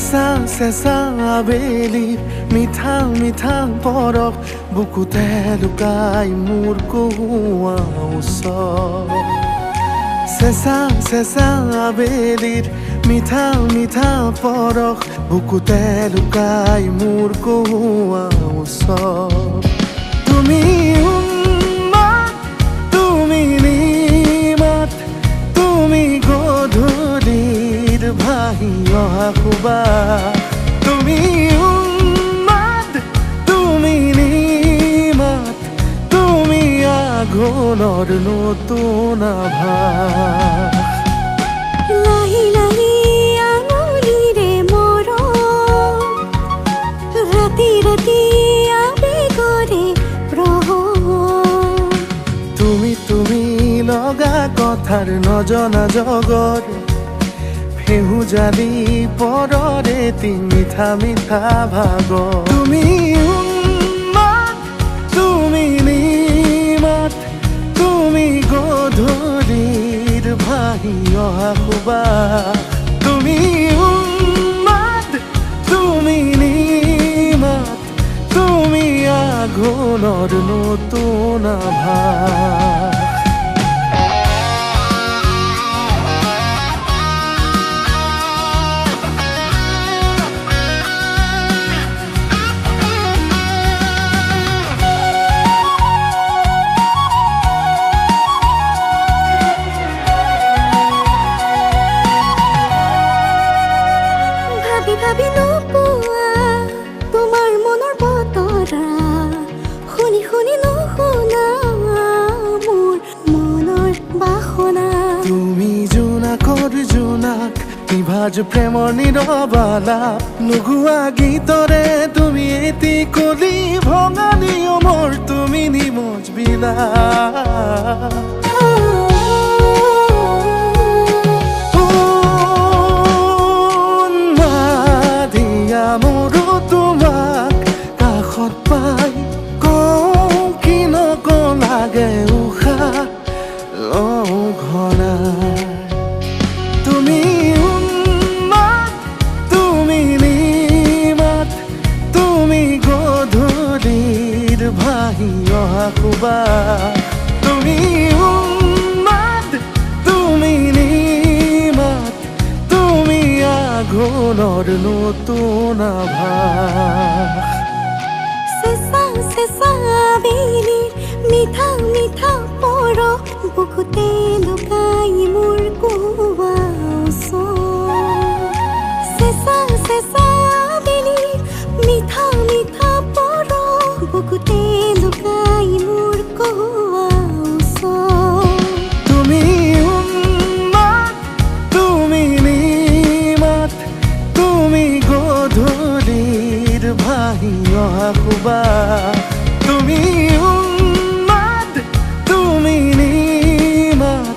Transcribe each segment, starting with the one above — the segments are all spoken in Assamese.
চেঁচা চেঁচা আবেলিৰ মিঠা মিঠা পৰশ বুকুতে লুকাই মোৰ কহুৱা ওচৰ চেঁচা চেঁচা আবেলিৰ মিঠা মিঠা পৰশ বুকুতে লুকাই মোৰ কহুৱা ওচৰ তুমি উন্মাদ তুমি নিমাত তুমি গধূলিৰ ভাহি অহা সুবাস তুমি উন্মাদ তুমি নিমাত তুমি আঘোণৰ নতুন আভাস লাহি লাহি আঙুলিৰে মৰম ৰাতি ৰাতি আবেগৰে প্ৰহৰ তুমি তুমি লগা কথাৰ নজনা জগত ফেহুজালি পৰৰে মিঠা মিঠা ভাগ তুমি উন্মাদ তুমি নিমাত তুমি গধূলিৰ ভাহি অহা সুবাস তুমি উন্মাদ তুমি নিমাত তুমি আঘোণৰ নতুন আভাস ভাবি নোপোৱা তোমাৰ মনৰ বতৰা শুনি শুনি নুশুনা মোৰ মনৰ বাসনা তুমি জোনাকৰ জোনাক নিভাজ প্ৰেমৰ নীৰবালাপ নুগুৱা গীতৰে তুমি এটি কলি ভঙা নিয়মৰ তুমি নিমজ বিলাপ মোৰো তোমাক কাষত পাই কওঁ কি নকলাগে উশাহ লওঁ ঘনাই তুমি উন্মাদ তুমি নিমাত তুমি গধূলিৰ ভাহি অহা সুবাস তুমি উন্মাদ তুমি নিমাত তুমি আঘোণৰ নতুন আভাস চেঁচা চেঁচা আবেলিৰ মিঠা মিঠা পৰশ বুকুতে লুকাই মোৰ কহুৱা ওচৰ চেঁচা চেঁচা আবেলিৰ মিঠা মিঠা পৰশ বুকুতে লুকাই মোৰ কহুৱা ওচৰ তুমি উন্মাদ তুমি নিমাত তুমি গধূলিৰ ভাহি অহা সুবাস তুমি উন্মাদ তুমি নিমাত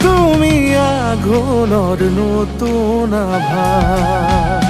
তুমি আঘোণৰ নতুন আভাস